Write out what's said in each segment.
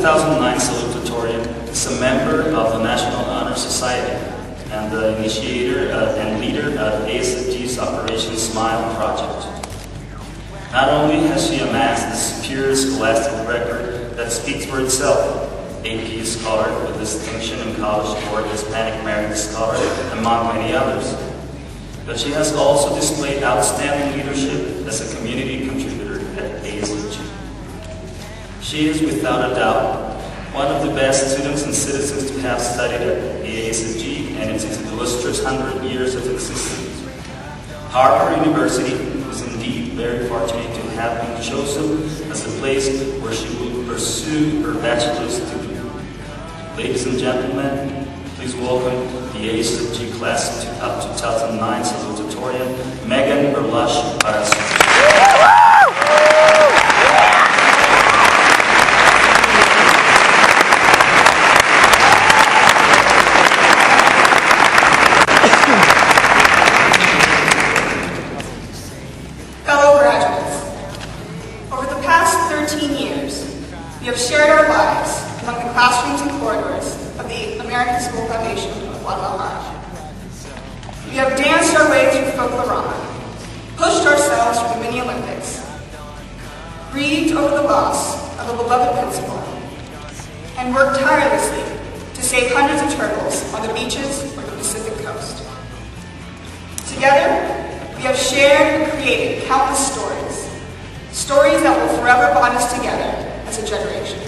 2009 Saludatorian is a member of the National Honor Society and the initiator and leader of ASFG's Operation Smile project. Not only has she amassed a superior scholastic record that speaks for itself, AP Scholar with distinction in College Board, Hispanic Merit Scholar, among many others, but she has also displayed outstanding leadership as a community contributor at ASFG. She is without a doubt one of the best students and citizens to have studied at the ASFG and its illustrious 100 years of existence. Harvard University is indeed very fortunate to have been chosen as the place where she will pursue her bachelor's degree. Ladies and gentlemen, please welcome the ASFG class of 2009 Saludatorian, Megan Verlage para su. Fellow graduates, over the past 13 years, we have shared our lives among the classrooms and corridors of the American School Foundation of Guadalajara. We have danced our way through Folklorama, pushed ourselves through the mini Olympics, grieved over the loss of a beloved principal, and worked tirelessly to save hundreds of turtles on the beaches of the Pacific coast. Together, we have shared and created countless stories, stories that will forever bond us together as a generation.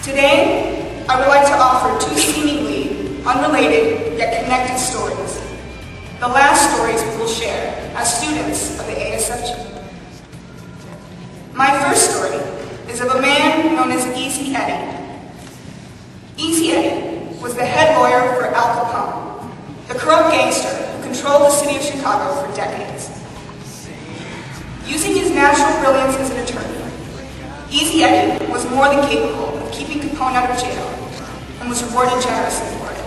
Today, I would like to offer two seemingly unrelated yet connected stories, the last stories we will share as students of the ASFG. My first story is of a man known as Easy Eddie. Easy Eddie was the head lawyer for Al Capone, the corrupt gangster who controlled the city of Chicago for decades. Using his natural brilliance as an attorney, Easy Eddie was more than capable of keeping Capone out of jail and was rewarded generously for it.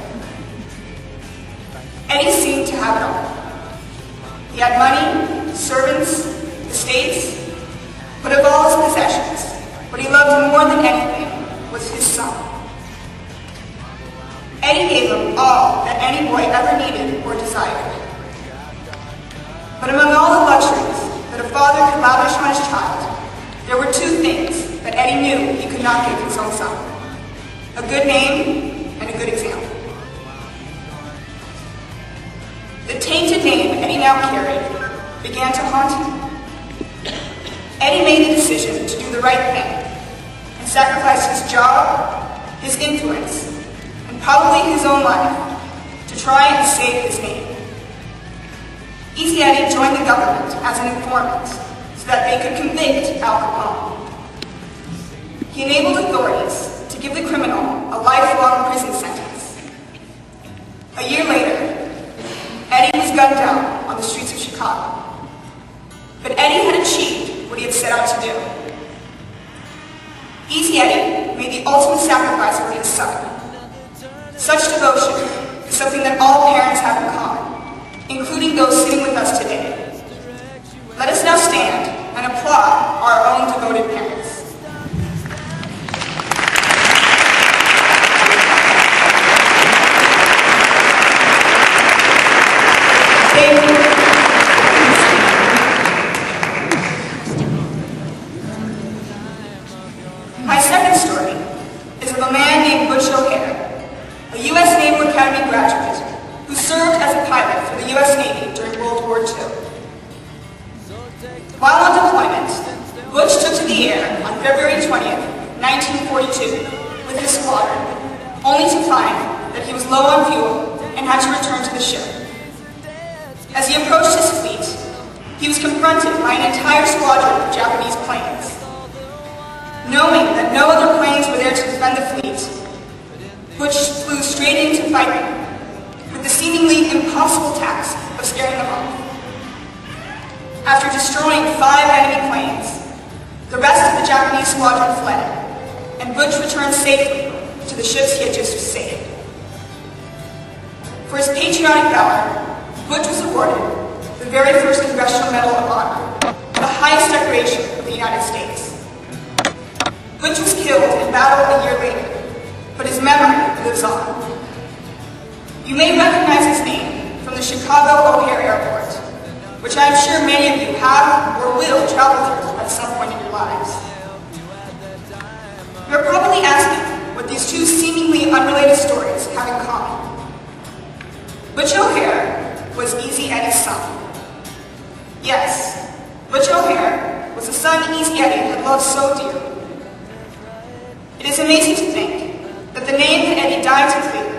Eddie seemed to have it all. He had money, servants, estates, but of all his possessions, what he loved more than anything was his son. Eddie gave him all that any boy ever needed or desired. But among all the luxuries that a father could lavish on his child, there were two things that Eddie knew he could not give his own son: a good name and a good example. The tainted name Eddie now carried began to haunt him. Eddie made the decision to do the right thing and sacrifice his job, his influence, and probably his own life to try and save his name. Easy Eddie joined the government as an informant so that they could convict Al Capone. He enabled authorities to give the criminal a lifelong prison sentence. A year later, Eddie was gunned down on the streets of Chicago. But Eddie had achieved what he had set out to do. Easy Eddie made the ultimate sacrifice for his son. Such devotion is something that all parents have in common, including those sitting with us today. Let us now stand and applaud our own devoted parents. My second story is of a man named Butch O'Hare, a U.S. Naval Academy graduate who served as a pilot for the U.S. Navy during World War II. While on deployment, Butch took to the air on February 20th, 1942 with his squadron, only to find that he was low on fuel and had to return to the ship. As he approached his fleet, he was confronted by an entire squadron of Japanese planes. Knowing that no other planes were there to defend the fleet, Butch flew straight in to fight them, with the seemingly impossible task of scaring them off. After destroying 5 enemy planes, the rest of the Japanese squadron fled, and Butch returned safely to the ships he had just saved. For his patriotic valor, Butch was awarded the very first Congressional Medal of Honor, the highest decoration of the United States. Butch was killed in battle a year later, but his memory lives on. You may recognize his name from the Chicago O'Hare Airport, which I'm sure many of you have or will travel through at some point in your lives. You're probably asking what these two seemingly unrelated stories have in common. Butch O'Hare was Easy Eddie's son. Yes, Butch O'Hare was the son Easy Eddie had loved so dearly. It is amazing to think that the name that Eddie died to clear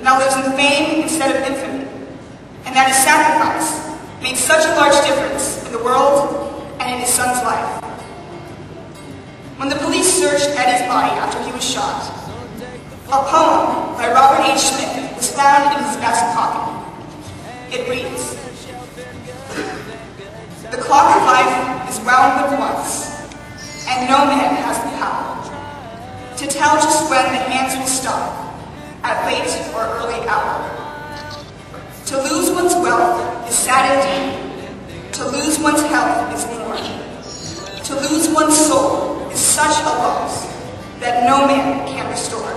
now lives in fame instead of infamy, and that his sacrifice made such a large difference in the world and in his son's life. When the police searched Eddie's body after he was shot, a poem by Robert H. Smith was found in his vest pocket. It reads, "The clock of life is wound but once, and no man has the power to tell just when the hands will stop, at late or early hour. To lose one's wealth is sad indeed, to lose one's health is more. To lose one's soul is such a loss that no man can restore.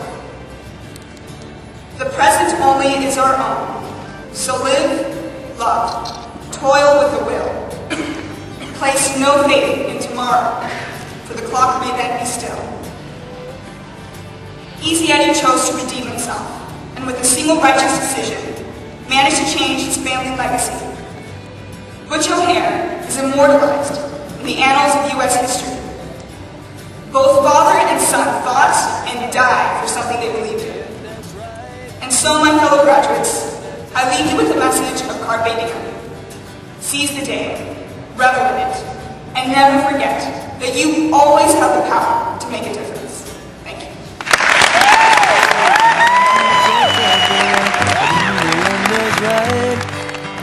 The present only is our own, so live, love, toil with a will. Place no faith in tomorrow, for the clock may then be still." Easy Eddie chose to redeem himself, and with a single righteous decision, managed to change his family legacy. Butch O'Hare is immortalized in the annals of U.S. history. Both father and son fought and died for something they believed in. And so, my fellow graduates, I leave you with a message of Carpe Diem. Seize the day, revel in it, and never forget that you always have the power to make a difference. Thank you.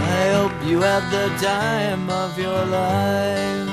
I hope you had the time of your life.